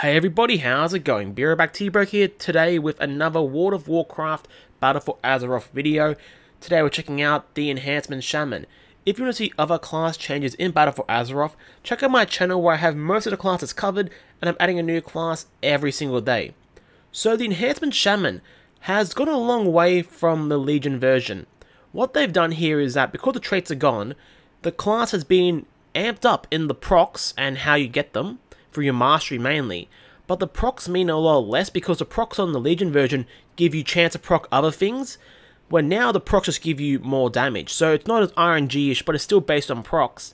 Hey everybody, how's it going? Back T-Broke here today with another World of Warcraft Battle for Azeroth video. Today we're checking out the Enhancement Shaman. If you want to see other class changes in Battle for Azeroth, check out my channel where I have most of the classes covered and I'm adding a new class every single day. So the Enhancement Shaman has gone a long way from the Legion version. What they've done here is that because the traits are gone, the class has been amped up in the procs and how you get them, for your mastery mainly, but the procs mean a lot less because the procs on the Legion version give you chance to proc other things, where now the procs just give you more damage. So it's not as RNG-ish, but it's still based on procs,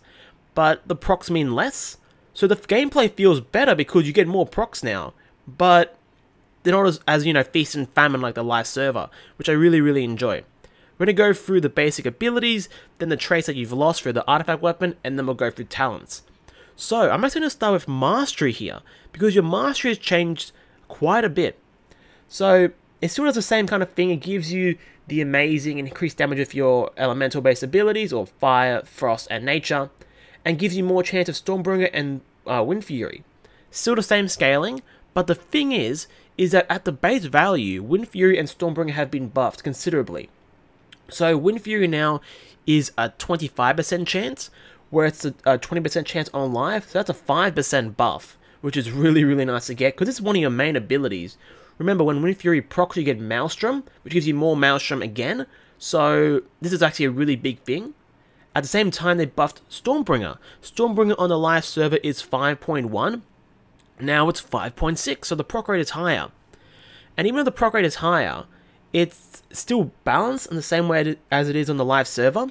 but the procs mean less, so the gameplay feels better because you get more procs now, but they're not as you know, feast and famine like the live server, which I really enjoy. We're going to go through the basic abilities, then the traits that you've lost through the artifact weapon, and then we'll go through talents. So, I'm actually going to start with Mastery here, because your Mastery has changed quite a bit. So, it still does the same kind of thing. It gives you the amazing increased damage with your elemental-based abilities, or Fire, Frost, and Nature, and gives you more chance of Stormbringer and Wind Fury. Still the same scaling, but the thing is that at the base value, Wind Fury and Stormbringer have been buffed considerably. So, Wind Fury now is a 25% chance, where it's a 20% chance on live, so that's a 5% buff, which is really nice to get, because it's one of your main abilities. Remember, when Wind Fury procs, you get Maelstrom, which gives you more Maelstrom again, so this is actually a really big thing. At the same time, they buffed Stormbringer. Stormbringer on the live server is 5.1, now it's 5.6, so the proc rate is higher. And even though the proc rate is higher, it's still balanced in the same way as it is on the live server.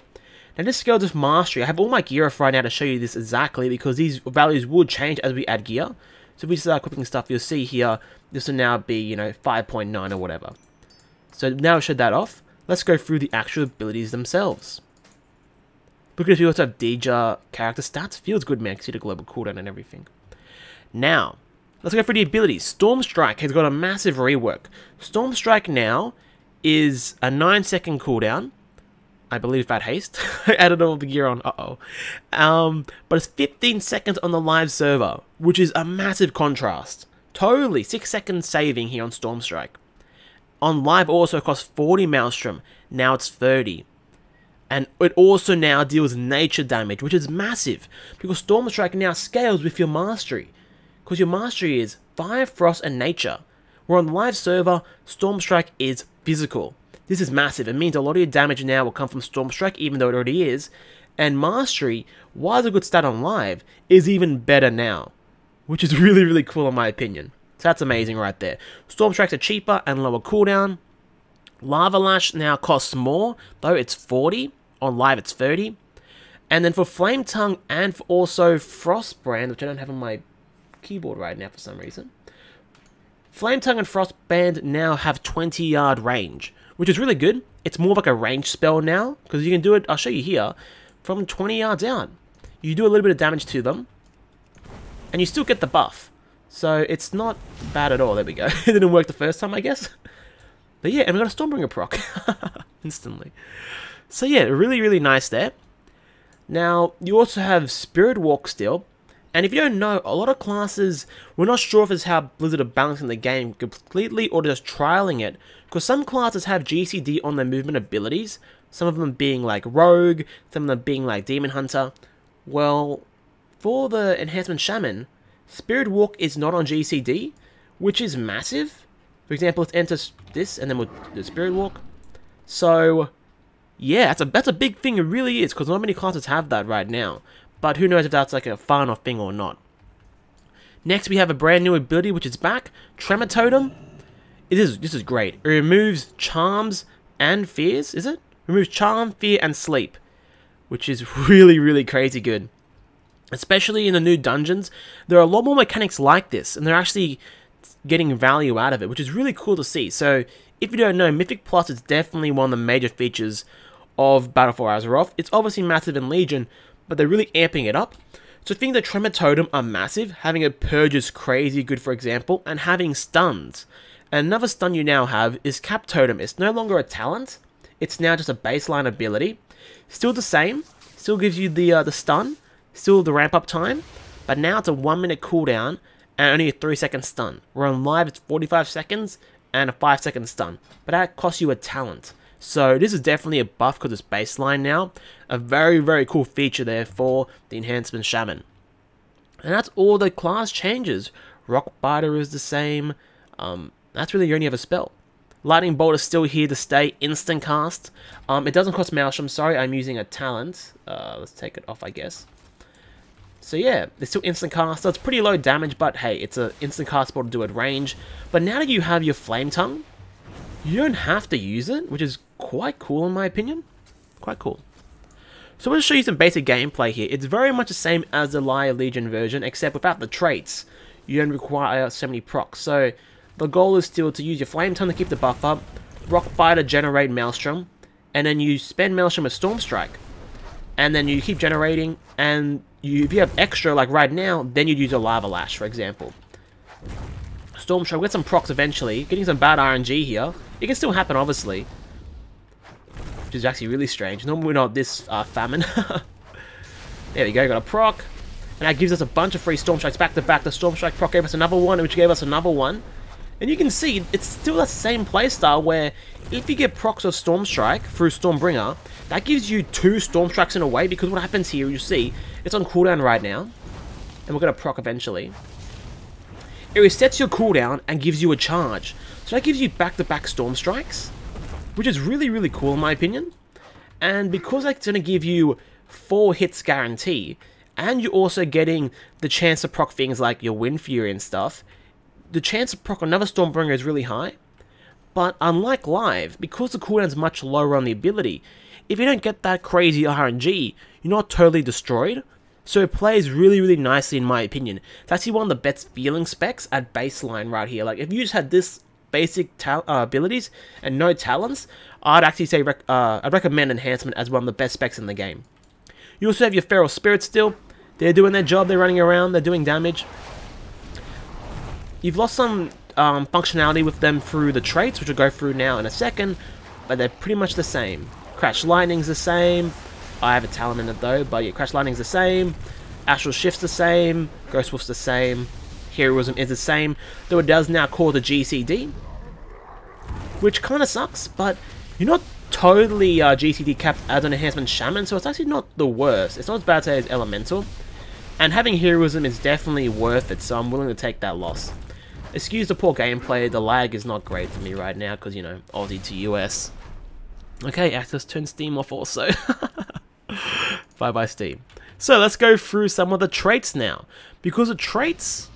Now this scales with Mastery. I have all my gear off right now to show you this exactly, because these values would change as we add gear. So if we start equipping stuff, you'll see here, this will now be, you know, 5.9 or whatever. So now I've showed that off, let's go through the actual abilities themselves. Because we also have Deja character stats. Feels good, man, see the global cooldown and everything. Now, let's go through the abilities. Storm Strike has got a massive rework. Storm Strike now is a 9-second cooldown. I believe that haste. I added all the gear on, but it's 15 seconds on the live server, which is a massive contrast. Totally, 6 seconds saving here on Storm Strike. On live also costs 40 Maelstrom, now it's 30. And it also now deals nature damage, which is massive, because Storm Strike now scales with your Mastery. Because your Mastery is Fire, Frost, and Nature. Where on the live server, Storm Strike is physical. This is massive. It means a lot of your damage now will come from Storm Strike, even though it already is. And Mastery, while it's a good stat on live, is even better now. Which is really cool in my opinion. So that's amazing right there. Storm Strikes are cheaper and lower cooldown. Lava Lash now costs more, though it's 40. On live it's 30. And then for Flame Tongue and for also Frostbrand, which I don't have on my keyboard right now for some reason. Flame Tongue and Frostbrand now have 20-yard range, which is really good. It's more like a range spell now, because you can do it, I'll show you here, from 20 yards out. You do a little bit of damage to them, and you still get the buff. So it's not bad at all. There we go. It didn't work the first time, I guess. But yeah, and we got a Stormbringer proc. Instantly. So yeah, really nice there. Now, you also have Spirit Walk still. And if you don't know, a lot of classes, we're not sure if it's how Blizzard are balancing the game completely or just trialing it. Because some classes have GCD on their movement abilities, some of them being like Rogue, some of them being like Demon Hunter. Well, for the Enhancement Shaman, Spirit Walk is not on GCD, which is massive. For example, let's enter this and then we'll do Spirit Walk. So, yeah, that's a big thing, it really is, because not many classes have that right now. But who knows if that's like a fun thing or not. Next, we have a brand new ability which is back, Tremor Totem. This is great. It removes charms and fears, is it? Removes charm, fear, and sleep, which is really crazy good. Especially in the new dungeons, there are a lot more mechanics like this, and they're actually getting value out of it, which is really cool to see. So, if you don't know, Mythic Plus is definitely one of the major features of Battle for Azeroth. It's obviously massive in Legion, but they're really amping it up. So things that Tremor Totem are massive. Having a Purge is crazy good, for example, and having stuns. And another stun you now have is Cap Totem. It's no longer a talent, it's now just a baseline ability. Still the same, still gives you the stun, still the ramp up time, but now it's a 1 minute cooldown, and only a 3-second stun. Where on live it's 45 seconds and a 5-second stun. But that costs you a talent. So this is definitely a buff because it's baseline now. A very, very cool feature there for the Enhancement Shaman. And that's all the class changes. Rockbiter is the same. That's really the only other spell. Lightning Bolt is still here to stay. Instant cast. It doesn't cost Maelstrom. Sorry, I'm using a talent. Let's take it off, I guess. So yeah, it's still instant cast. So it's pretty low damage, but hey, it's an instant cast spell to do at range. But now that you have your Flame Tongue, you don't have to use it, which is quite cool in my opinion. Quite cool. So we'll show you some basic gameplay here. It's very much the same as the Liar Legion version, except without the traits. You don't require so many procs. So the goal is still to use your Flame Tongue to keep the buff up, Rockbiter generate Maelstrom, and then you spend Maelstrom with Storm Strike. And then you keep generating, and if you have extra, like right now, then you'd use a Lava Lash, for example. Storm Strike, we'll get some procs eventually. Getting some bad RNG here. It can still happen, obviously. Which is actually really strange. Normally we're not this famine. There we go, got a proc. And that gives us a bunch of free Storm Strikes back to back. The Storm Strike proc gave us another one, which gave us another one. And you can see, it's still the same playstyle where if you get procs of Storm Strike through Stormbringer, that gives you 2 Storm Strikes in a way, because what happens here, you see, it's on cooldown right now. And we're going to proc eventually. It resets your cooldown and gives you a charge. So that gives you back-to-back Storm Strikes, which is really, really cool in my opinion. And because that's going to give you 4 hits guarantee, and you're also getting the chance to proc things like your Wind Fury and stuff, the chance to proc another Stormbringer is really high. But unlike live, because the cooldown is much lower on the ability, if you don't get that crazy RNG, you're not totally destroyed. So it plays really, really nicely in my opinion. It's actually one of the best feeling specs at baseline right here. Like if you just had this basic abilities and no talents, I'd actually say I'd recommend Enhancement as one of the best specs in the game. You also have your Feral Spirits still. They're doing their job, they're running around, they're doing damage. You've lost some functionality with them through the traits, which we'll go through now in a second, but they're pretty much the same. Crash Lightning's the same. I have a talent in it though, but yeah, Crash Lightning's the same. Astral Shift's the same. Ghost Wolf's the same. Heroism is the same, though it does now call the GCD, which kind of sucks, but you're not totally GCD capped as an Enhancement Shaman, so it's actually not the worst. It's not as bad as Elemental, and having Heroism is definitely worth it, so I'm willing to take that loss. Excuse the poor gameplay, the lag is not great for me right now, because, you know, Aussie to US. Okay, Access turned Steam off also. Bye-bye Steam. So let's go through some of the traits now, because the traits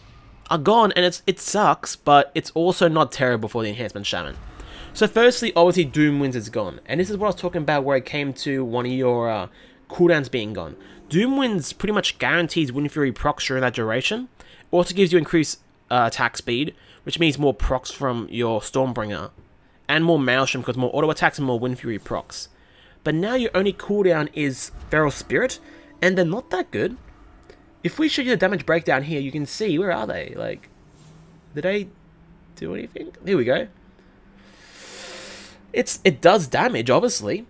are gone, and it sucks, but it's also not terrible for the Enhancement Shaman. So firstly, obviously Doom Winds is gone, and this is what I was talking about where it came to one of your cooldowns being gone. Doom Winds pretty much guarantees Wind Fury procs during that duration. It also gives you increased attack speed, which means more procs from your Stormbringer, and more Maelstrom because more auto attacks and more Wind Fury procs. But now your only cooldown is Feral Spirit, and they're not that good. If we show you the damage breakdown here, you can see, where are they? Like, did they do anything? Here we go. It does damage, obviously,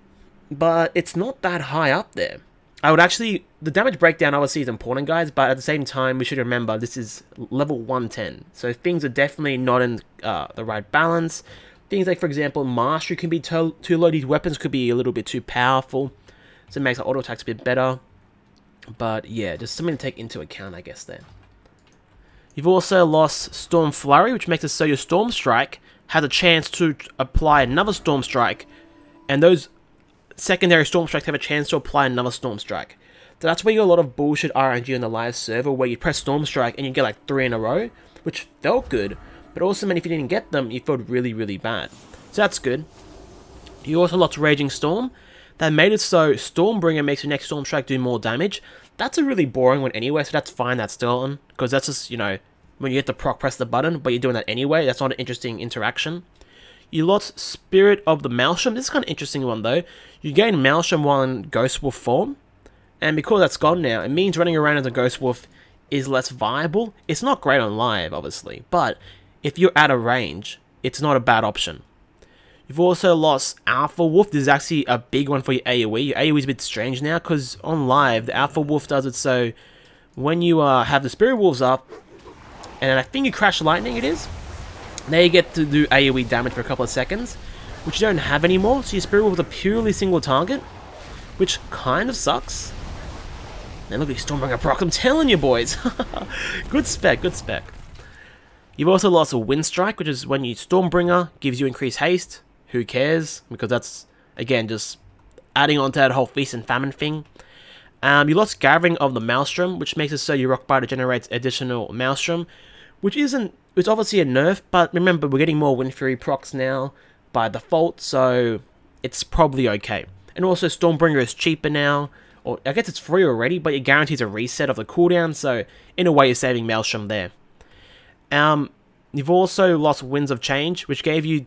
but it's not that high up there. I would actually, the damage breakdown obviously is important, guys, but at the same time, we should remember this is level 110. So things are definitely not in the right balance. Things like, for example, Mastery can be too low. These weapons could be a little bit too powerful, so it makes our auto attacks a bit better. But yeah, just something to take into account, I guess, there. You've also lost Storm Flurry, which makes it so your Storm Strike has a chance to apply another Storm Strike, and those secondary Storm Strikes have a chance to apply another Storm Strike. So that's where you get a lot of bullshit RNG on the live server, where you press Storm Strike and you get like 3 in a row, which felt good, but also meant if you didn't get them, you felt really, really bad. So that's good. You also lost Raging Storm. That made it so Stormbringer makes your next Storm Strike do more damage. That's a really boring one anyway, so that's fine, that's still on, because that's just, you know, when you hit the proc, press the button, but you're doing that anyway. That's not an interesting interaction. You lost Spirit of the Maelstrom. This is kind of an interesting one, though. You gain Maelstrom while in Ghost Wolf form, and because that's gone now, it means running around as a Ghost Wolf is less viable. It's not great on live, obviously, but if you're out of range, it's not a bad option. You've also lost Alpha Wolf. This is actually a big one for your AoE. Your AoE is a bit strange now, because on live, the Alpha Wolf does it so when you have the Spirit Wolves up, And I think you crash lightning, it is. Now you get to do AoE damage for a couple of seconds, which you don't have anymore, so your Spirit Wolf with a purely single target, which kind of sucks. And look at these Stormbringer proc, I'm telling you boys! Good spec, good spec. You've also lost a Wind Strike, which is when you Stormbringer, gives you increased haste. Who cares? Because that's, again, just adding on to that whole Feast and Famine thing. You lost Gathering of the Maelstrom, which makes it so your Rockbiter generates additional Maelstrom, which isn't, it's obviously a nerf, but remember, we're getting more Wind Fury procs now by default, so it's probably okay. And also, Stormbringer is cheaper now, or I guess it's free already, but it guarantees a reset of the cooldown, so in a way, you're saving Maelstrom there. You've also lost Winds of Change, which gave you,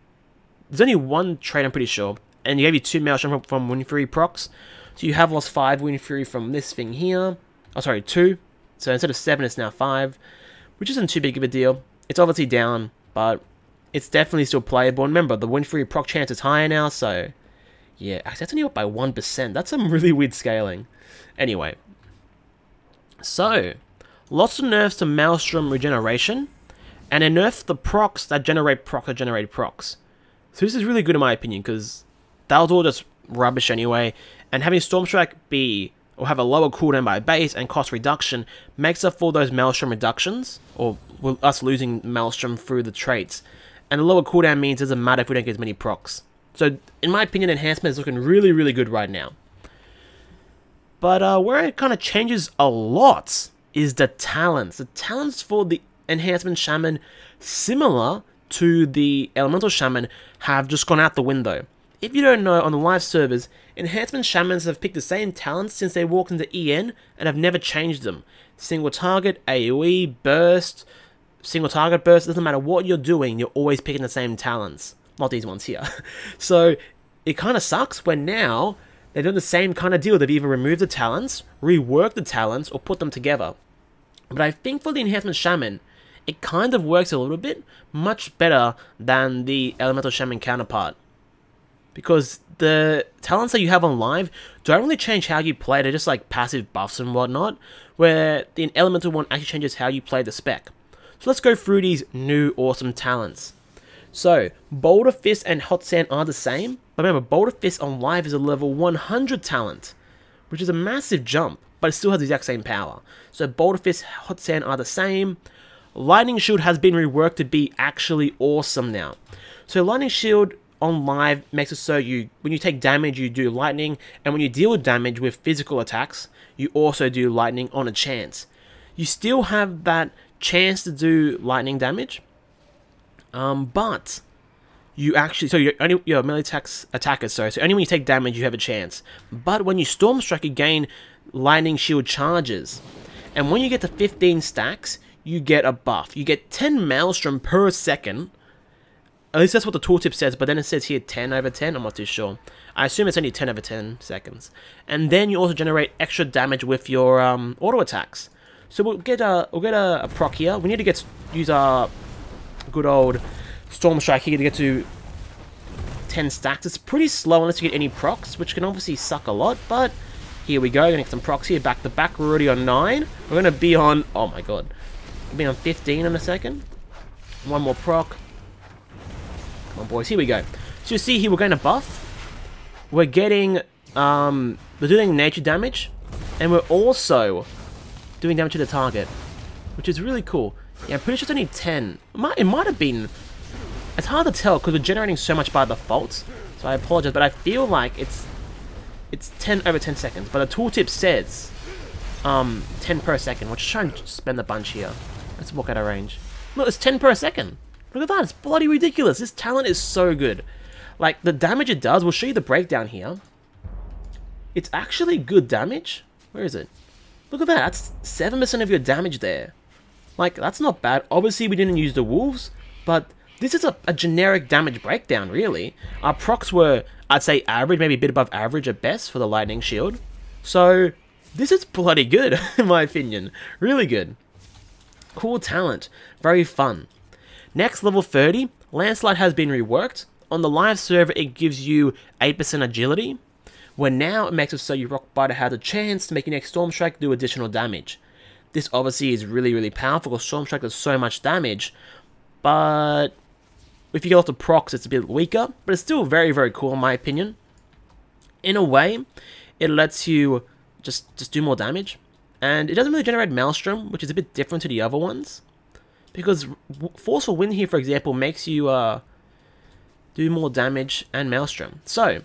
there's only one trait, I'm pretty sure, and you gave you 2 Maelstrom from Wind Fury procs. So you have lost 5 Wind Fury from this thing here. Oh, sorry, 2. So instead of 7, it's now 5, which isn't too big of a deal. It's obviously down, but it's definitely still playable. And remember, the Wind Fury proc chance is higher now, so yeah, actually, that's only up by 1%. That's some really weird scaling. Anyway, so lots of nerfs to Maelstrom regeneration, and a nerf the procs that generate procs. So this is really good in my opinion, because that was all just rubbish anyway, and having Stormstrike be, or have a lower cooldown by base and cost reduction, makes up for those Maelstrom reductions, or us losing Maelstrom through the traits. And the lower cooldown means it doesn't matter if we don't get as many procs. So, in my opinion, Enhancement is looking really, really good right now. But where it kind of changes a lot is the talents. The talents for the Enhancement Shaman, similar to the Elemental Shaman, have just gone out the window. If you don't know, on the live servers, Enhancement Shamans have picked the same talents since they walked into EN and have never changed them. Single target, AoE, burst, single target burst, doesn't matter what you're doing, you're always picking the same talents. Not these ones here. So, it kind of sucks when now they're doing the same kind of deal. They've either removed the talents, reworked the talents, or put them together. But I think for the Enhancement Shaman, it kind of works a little bit much better than the Elemental Shaman counterpart. Because the talents that you have on live don't really change how you play, they're just like passive buffs and whatnot, where the Elemental one actually changes how you play the spec. So let's go through these new awesome talents. So, Boulder Fist and Hot Sand are the same, but remember, Boulder Fist on live is a level 100 talent, which is a massive jump, but it still has the exact same power. So Boulder Fist, Hot Sand are the same. Lightning Shield has been reworked to be actually awesome now. So Lightning Shield on live makes it so when you take damage, you do lightning, and when you deal damage with physical attacks, you also do lightning on a chance. You still have that chance to do lightning damage, but you actually, so you're melee attackers, so only when you take damage you have a chance. But when you Storm Strike, you gain lightning shield charges, and when you get to 15 stacks, you get a buff. You get 10 Maelstrom per second. At least that's what the tooltip says, but then it says here 10 over 10, I'm not too sure. I assume it's only 10 over 10 seconds. And then you also generate extra damage with your auto attacks. So we'll get a proc here. We need to use our good old Storm Strike here to get to 10 stacks. It's pretty slow unless you get any procs, which can obviously suck a lot, but here we go. Gonna get some procs here, back to back. We're already on 9. We're gonna be on, oh my god, we'll be on 15 in a second. One more proc. Come on, boys, here we go. So you see here, we're going to buff. We're getting, we're doing nature damage, and we're also doing damage to the target, which is really cool. Yeah, I'm pretty sure it's only 10. It might have been, it's hard to tell because we're generating so much by default, so I apologize, but I feel like it's 10 over 10 seconds, but the tooltip says 10 per second. We'll just try and spend a bunch here. Let's walk out of range. Look, it's 10 per second. Look at that, it's bloody ridiculous. This talent is so good. Like, the damage it does, we'll show you the breakdown here. It's actually good damage. Where is it? Look at that, that's 7% of your damage there. Like, that's not bad. Obviously, we didn't use the wolves, but this is a generic damage breakdown, really. Our procs were, I'd say, average, maybe a bit above average at best for the lightning shield. So, this is bloody good, in my opinion. Really good. Cool talent. Very fun. Next, level 30, Landslide has been reworked. On the live server, it gives you 8% agility, where now it makes it so your Rockbiter has a chance to make your next Storm Strike do additional damage. This obviously is really, really powerful because Storm Strike does so much damage, but if you get off the procs, it's a bit weaker, but it's still very, very cool in my opinion. In a way, it lets you just do more damage, and it doesn't really generate Maelstrom, which is a bit different to the other ones, because Forceful Wind here, for example, makes you do more damage and Maelstrom. So,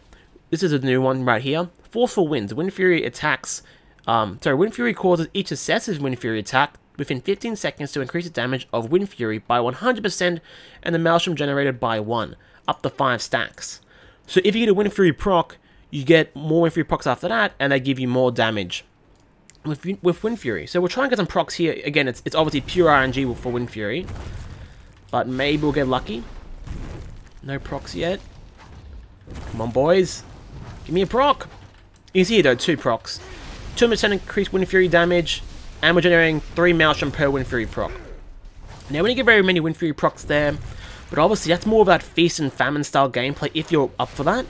this is a new one right here. Forceful Winds. Wind Fury attacks... Wind Fury causes each successive Wind Fury attack within 15 seconds to increase the damage of Wind Fury by 100% and the Maelstrom generated by 1, up to 5 stacks. So if you get a Wind Fury proc, you get more Wind Fury procs after that, and they give you more damage with Wind Fury. So we'll try and get some procs here. Again, it's obviously pure RNG for Wind Fury, but maybe we'll get lucky. No procs yet. Come on, boys. Give me a proc. You can see here, though, 2 procs. 200% increased Wind Fury damage, and we're generating 3 Maelstrom per Wind Fury proc. Now, we didn't get very many Wind Fury procs there, but obviously that's more of that Feast and Famine style gameplay if you're up for that.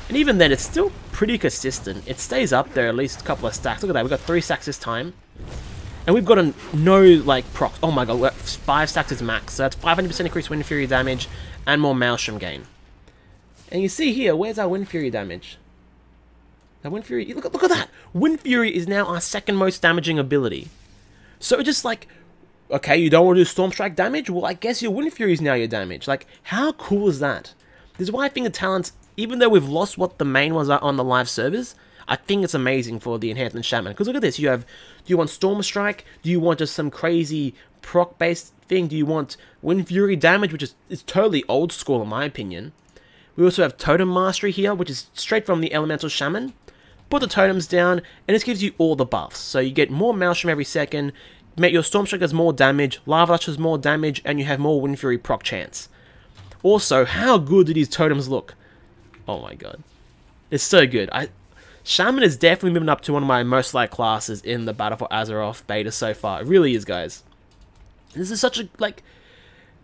And even then, it's still pretty consistent. It stays up there at least a couple of stacks. Look at that, we've got 3 stacks this time. And we've got no, like, procs. Oh my god, 5 stacks is max. So that's 500% increased Wind Fury damage and more Maelstrom gain. And you see here, where's our Wind Fury damage? Now Wind Fury, look at that! Wind Fury is now our second most damaging ability. So just like, okay, you don't want to do Storm Strike damage? Well, I guess your Wind Fury is now your damage. Like, how cool is that? This is why I think the talents, even though we've lost what the main ones are on the live servers, I think it's amazing for the Enhancement Shaman. Because look at this, do you want Storm Strike? Do you want just some crazy proc-based thing? Do you want Wind Fury damage, which is totally old school in my opinion? We also have Totem Mastery here, which is straight from the Elemental Shaman. Put the totems down, and this gives you all the buffs. So you get more Maelstrom every second, make your Storm Strike does more damage, Lava Lash does more damage, and you have more Wind Fury proc chance. Also, how good do these totems look? Oh my god. It's so good. Shaman is definitely moving up to one of my most liked classes in the Battle for Azeroth beta so far. It really is, guys. This is such a, like...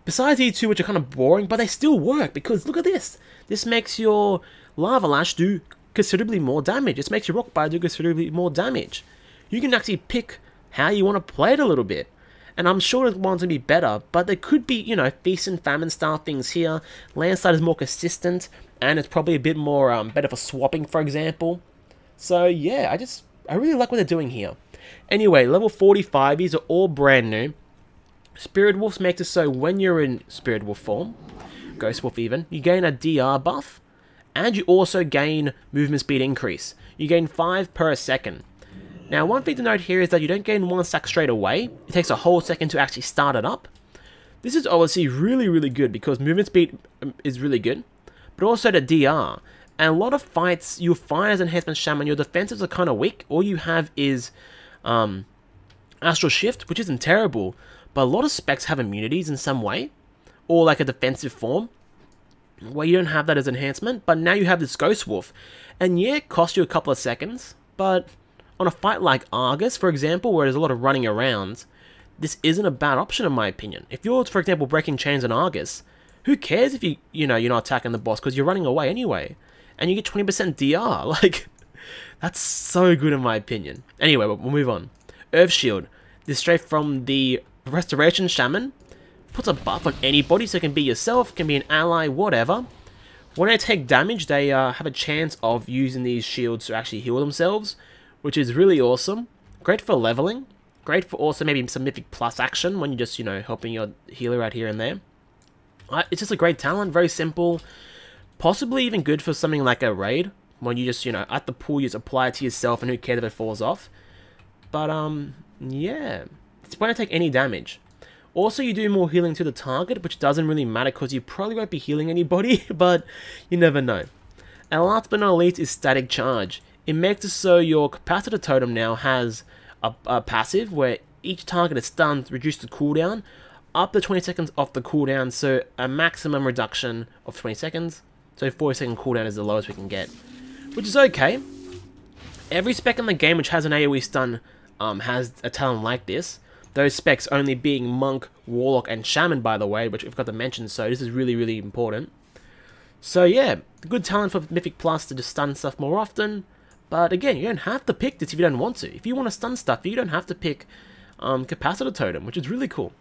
Besides these two, which are kind of boring, but they still work, because look at this. This makes your Lava Lash do considerably more damage. This makes your Rockbiter do considerably more damage. You can actually pick how you want to play it a little bit. And I'm sure the one's going to be better, but there could be, you know, Feast and Famine style things here. Landslide is more consistent, and it's probably a bit more better for swapping, for example. So yeah, I really like what they're doing here. Anyway, level 45s are all brand new. Spirit Wolves makes it so when you're in Spirit Wolf form, Ghost Wolf even, you gain a DR buff, and you also gain movement speed increase. You gain 5 per second. Now, one thing to note here is that you don't gain 1 stack straight away. It takes a whole second to actually start it up. This is obviously really, really good because movement speed is really good, but also the DR. And a lot of fights you'll find as Enhancement Shaman, your defenses are kind of weak. All you have is Astral Shift, which isn't terrible, but a lot of specs have immunities in some way, or like a defensive form, where you don't have that as enhancement, but now you have this Ghost Wolf. And yeah, it costs you a couple of seconds, but on a fight like Argus, for example, where there's a lot of running around, this isn't a bad option in my opinion. If you're, for example, breaking chains on Argus, who cares if you're not attacking the boss because you're running away anyway, and you get 20% DR. Like, that's so good in my opinion. Anyway, we'll move on. Earth Shield. This is straight from the Restoration Shaman. Puts a buff on anybody, so it can be yourself, can be an ally, whatever. When they take damage, they have a chance of using these shields to actually heal themselves, which is really awesome. Great for leveling. Great for also maybe some Mythic Plus action when you're just, helping your healer out here and there. It's just a great talent, very simple. Possibly even good for something like a raid, when you just, at the pool, you just apply it to yourself and who cares if it falls off. But, yeah. It's when I take any damage. Also, you do more healing to the target, which doesn't really matter because you probably won't be healing anybody, but you never know. And last but not least is Static Charge. It makes it so your Capacitor Totem now has a passive where each target is stunned reduces the cooldown up to 20 seconds off the cooldown, so a maximum reduction of 20 seconds. So 40-second cooldown is the lowest we can get, which is okay. Every spec in the game which has an AoE stun has a talent like this. Those specs only being Monk, Warlock, and Shaman, by the way, which we've got to mention, so this is really, really important. So yeah, good talent for Mythic Plus to just stun stuff more often, but again, you don't have to pick this if you don't want to. If you want to stun stuff, you don't have to pick Capacitor Totem, which is really cool.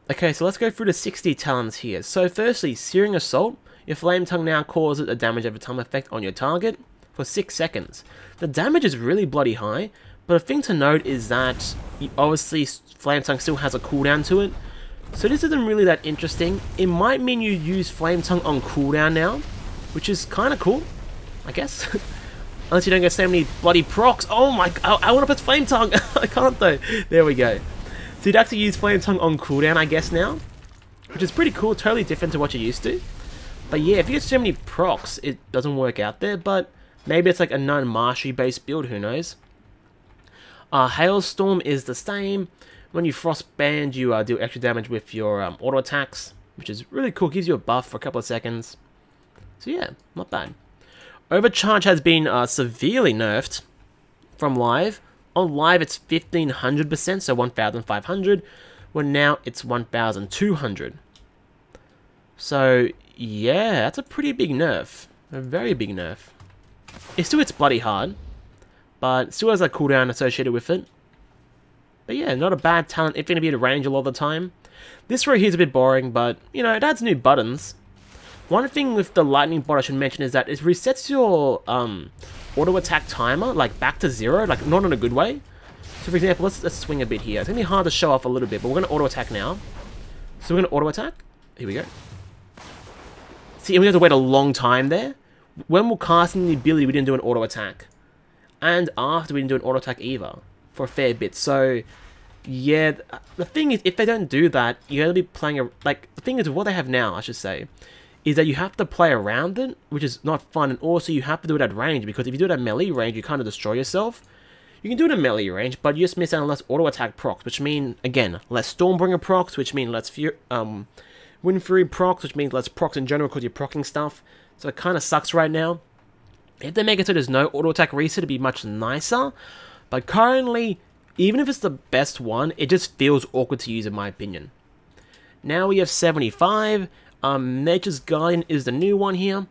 Okay, so let's go through the 60 talents here. So firstly, Searing Assault. Your Flame Tongue now causes a damage over time effect on your target for 6 seconds. The damage is really bloody high, but a thing to note is that obviously Flame Tongue still has a cooldown to it. So this isn't really that interesting. It might mean you use Flame Tongue on cooldown now, which is kind of cool, I guess. Unless you don't get so many bloody procs. Oh my, I want to put Flame Tongue. I can't though. There we go. So you'd actually use Flame Tongue on cooldown, I guess now, which is pretty cool, totally different to what you're used to. But yeah, if you get so many procs, it doesn't work out there, but maybe it's like a non-mastery based build, who knows. Hailstorm is the same. When you Frostband, you deal extra damage with your auto attacks, which is really cool, gives you a buff for a couple of seconds. So yeah, not bad. Overcharge has been severely nerfed from live. On live, it's 1500%, so 1500, when now it's 1200. So yeah, that's a pretty big nerf. A very big nerf. It still hits bloody hard, but it still has a cooldown associated with it. But yeah, not a bad talent if you're going to be at range a lot of the time. This row here is a bit boring, but, you know, it adds new buttons. One thing with the lightning bot I should mention is that it resets your auto attack timer, like, back to 0, like, not in a good way. So for example, let's swing a bit here. It's going to be hard to show off a little bit, but we're going to auto attack now. So we're going to auto attack. Here we go. See, we have to wait a long time there. When we're casting the ability, we didn't do an auto attack. And after, we didn't do an auto attack either. For a fair bit. So, yeah, the thing is, if they don't do that, you're going to be playing, like, the thing is, what they have now, I should say, is that you have to play around it, which is not fun, and also you have to do it at range, because if you do it at melee range, you kind of destroy yourself. You can do it at melee range, but you just miss out on less auto attack procs, which mean, again, less Stormbringer procs, which mean less Wind Fury procs, which means less procs in general because you're procking stuff. So it kind of sucks right now. If they make it so there's no auto attack reset, it'd be much nicer. But currently, even if it's the best one, it just feels awkward to use in my opinion. Now we have 75. Nature's Guardian is the new one here.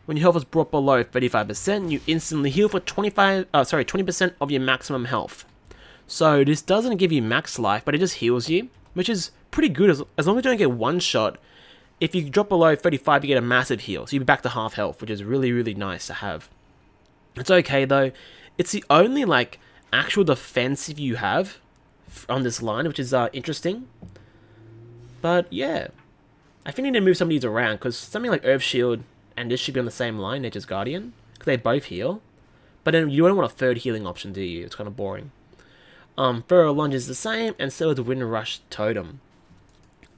When your health is brought below 35%, you instantly heal for 20% of your maximum health. So this doesn't give you max life, but it just heals you, which is pretty good as long as you don't get one shot. If you drop below 35, you get a massive heal, so you'll be back to half health, which is really, really nice to have. It's okay though. It's the only like actual defensive you have on this line, which is interesting. But yeah, I think I need to move some of these around, because something like Earth Shield and this should be on the same line, Nature's Guardian, because they both heal. But then you don't want a third healing option, do you? It's kind of boring. Feral Lunge is the same, and so is Wind Rush Totem.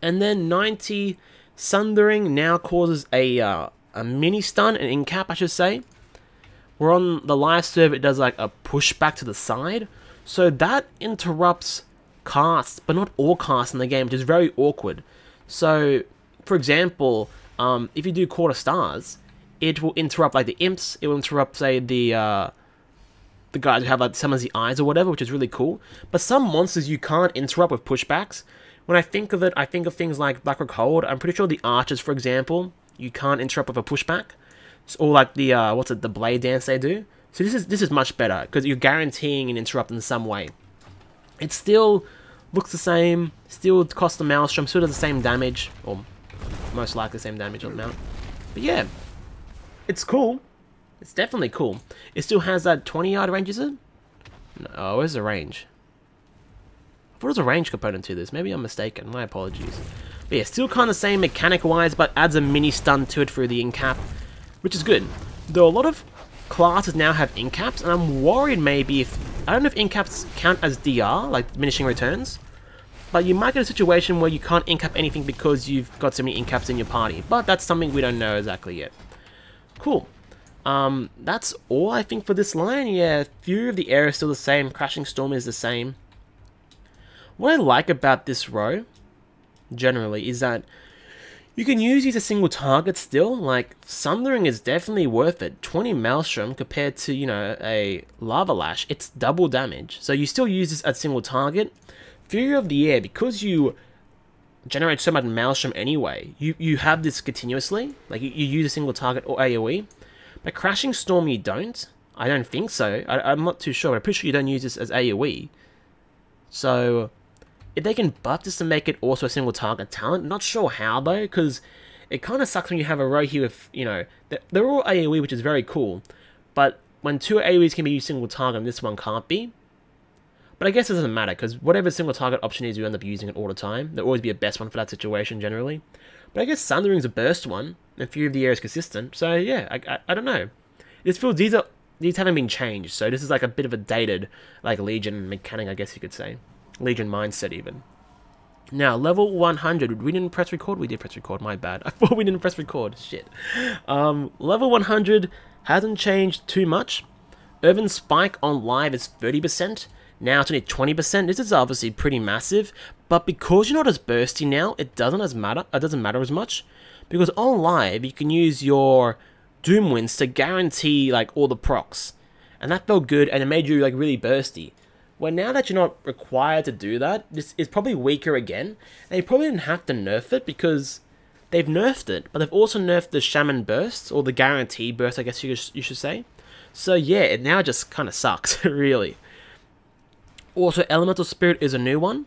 And then 90 Sundering now causes a mini stun, an in-cap I should say. Where on the live server it does like a pushback to the side. So that interrupts casts, but not all casts in the game, which is very awkward. So, for example, if you do Quarter Stars, it will interrupt like the imps, it will interrupt, say, the guys who have like some of the eyes or whatever, which is really cool. But some monsters you can't interrupt with pushbacks. When I think of it, I think of things like Blackrock Hold. I'm pretty sure the archers, for example, you can't interrupt with a pushback. Or like the, the blade dance they do. So this is much better, because you're guaranteeing an interrupt in some way. It still looks the same, still costs the Maelstrom, still does the same damage, or most likely the same damage on mount. But yeah, it's cool. It's definitely cool. It still has that 20-yard range, is it? No, oh, where's the range? I thought it was a range component to this. Maybe I'm mistaken. My apologies. But yeah, still kind of the same mechanic-wise, but adds a mini stun to it through the in-cap, which is good. Though a lot of classes now have in-caps, and I'm worried maybe if... I don't know if in-caps count as DR, like diminishing returns, but you might get a situation where you can't in-cap anything because you've got so many in-caps in your party. But that's something we don't know exactly yet. Cool. That's all I think for this line. Yeah, Fury of the Air is still the same. Crashing Storm is the same. What I like about this row, generally, is that you can use these as single targets still. Like, Sundering is definitely worth it. 20 Maelstrom compared to, you know, a Lava Lash. It's double damage. So you still use this as single target. Fury of the Air, because you generate so much Maelstrom anyway, you have this continuously. Like, you use a single target or AoE. But Crashing Storm you don't. I don't think so. I'm not too sure, but I'm pretty sure you don't use this as AoE. So, if they can buff this to make it also a single target talent, not sure how though, because it kind of sucks when you have a row here with, you know, they're all AoE, which is very cool, but when 2 AoEs can be used single target and this one can't be. But I guess it doesn't matter, because whatever single target option is, you end up using it all the time. There'll always be a best one for that situation, generally. But I guess Sundering's a burst one, and few of the areas consistent, so yeah, I don't know. This feels, these haven't been changed, so this is like a bit of a dated, like, Legion mechanic, I guess you could say. Legion mindset, even. Now, level 100, we didn't press record? We did press record, my bad. I thought we didn't press record, shit. Level 100 hasn't changed too much. Urban Spike on live is 30%. Now it's only 20%. This is obviously pretty massive, but because you're not as bursty now, it doesn't matter as much. Because on live, you can use your Doom Winds to guarantee like all the procs, and that felt good, and it made you like really bursty. Well, now that you're not required to do that, this is probably weaker again, and they probably didn't have to nerf it because they've nerfed it, but they've also nerfed the Shaman burst, or the guarantee burst, I guess you should say. So yeah, it now just kind of sucks, really. Also, Elemental Spirit is a new one.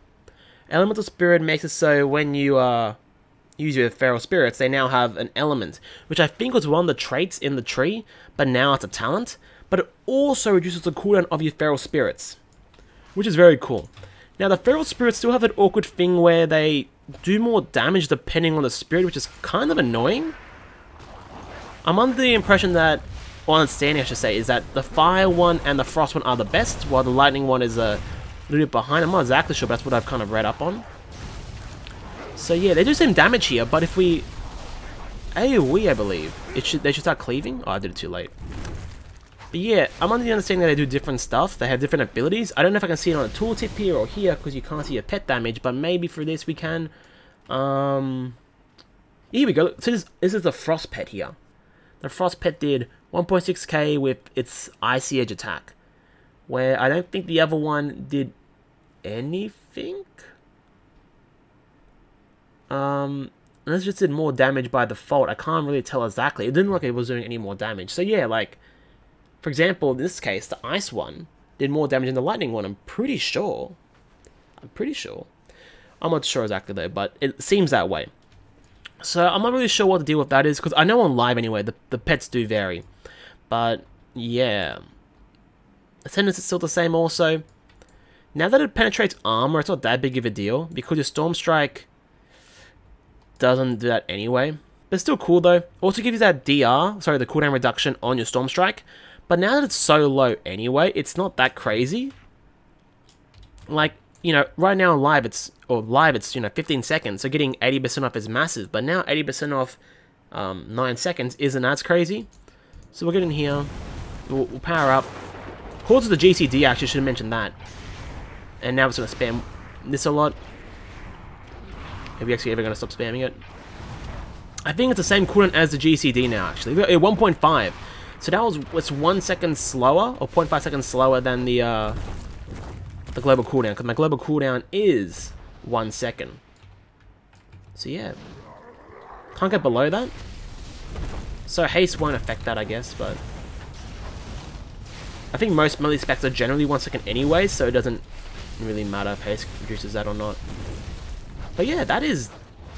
Elemental Spirit makes it so when you use your Feral Spirits, they now have an element, which I think was one of the traits in the tree, but now it's a talent. But it also reduces the cooldown of your Feral Spirits, which is very cool. Now, the Feral Spirits still have an awkward thing where they do more damage depending on the spirit, which is kind of annoying. I'm under the impression that, or understanding I should say, is that the Fire one and the Frost one are the best, while the Lightning one is a little bit behind. I'm not exactly sure, but that's what I've kind of read up on. So yeah, they do the same damage here, but if we AoE, I believe, they should start cleaving. Oh, I did it too late. But yeah, I'm under the understanding that they do different stuff. They have different abilities. I don't know if I can see it on a tooltip here or here, because you can't see a pet damage, but maybe for this we can. Here we go. So this is the Frost pet here. The Frost pet did 1.6k with its Icy Edge attack, where I don't think the other one did anything. This just did more damage by default. I can't really tell exactly. It didn't look like it was doing any more damage. So yeah, like, for example, in this case, the Ice one did more damage than the Lightning one. I'm pretty sure. I'm not sure exactly though, but it seems that way. So I'm not really sure what the deal with that is, because I know on live anyway, the pets do vary. But yeah, attendance is still the same also. Now that it penetrates armor, it's not that big of a deal, because your Storm Strike doesn't do that anyway. But it's still cool though. Also gives you that DR, sorry, the cooldown reduction on your Storm Strike. But now that it's so low anyway, it's not that crazy. Like, you know, right now on live it's, you know, 15 seconds, so getting 80% off is massive. But now 80% off 9 seconds isn't as crazy. So we'll get in here, we'll power up. Calls to the GCD, actually should have mentioned that. And now it's going to spam this a lot. Are we actually ever going to stop spamming it? I think it's the same cooldown as the GCD now, actually. 1.5. So that was 1 second slower, or 0.5 seconds slower than the global cooldown, because my global cooldown is 1 second. So yeah, can't get below that. So haste won't affect that, I guess, but I think most melee specs are generally 1 second anyway, so it doesn't really matter if haste reduces that or not. But yeah, that is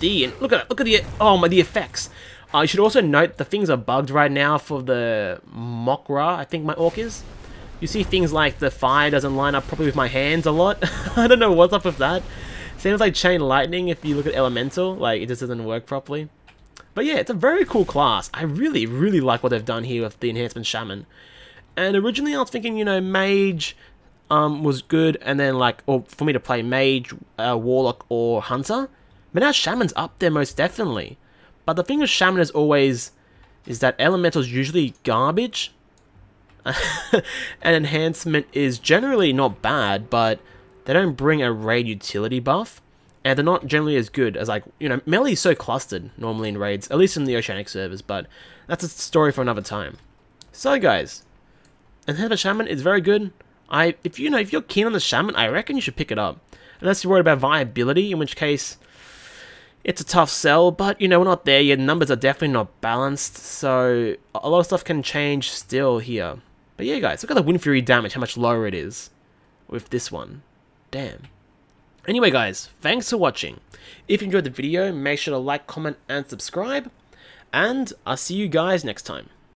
the, look at the, oh my, the effects. You should also note the things are bugged right now for the Mokra, I think my orc is. You see things like the fire doesn't line up properly with my hands a lot. I don't know what's up with that. Seems like Chain Lightning if you look at Elemental, like it just doesn't work properly. But yeah, it's a very cool class. I really, really like what they've done here with the Enhancement Shaman. And originally I was thinking, you know, Mage was good, and then like, or for me to play Mage, Warlock, or Hunter. But now Shaman's up there most definitely. But the thing with Shaman is always, is that Elemental's usually garbage. And Enhancement is generally not bad, but they don't bring a raid utility buff. And they're not generally as good as, like, you know, melee is so clustered normally in raids, at least in the Oceanic servers, but that's a story for another time. So guys, Enhancement Shaman is very good. If you're keen on the Shaman, I reckon you should pick it up. Unless you're worried about viability, in which case it's a tough sell, but you know, we're not there yet. Numbers are definitely not balanced, so a lot of stuff can change still here. But yeah guys, look at the Wind Fury damage, how much lower it is with this one. Damn. Anyway guys, thanks for watching. If you enjoyed the video, make sure to like, comment, and subscribe. And I'll see you guys next time.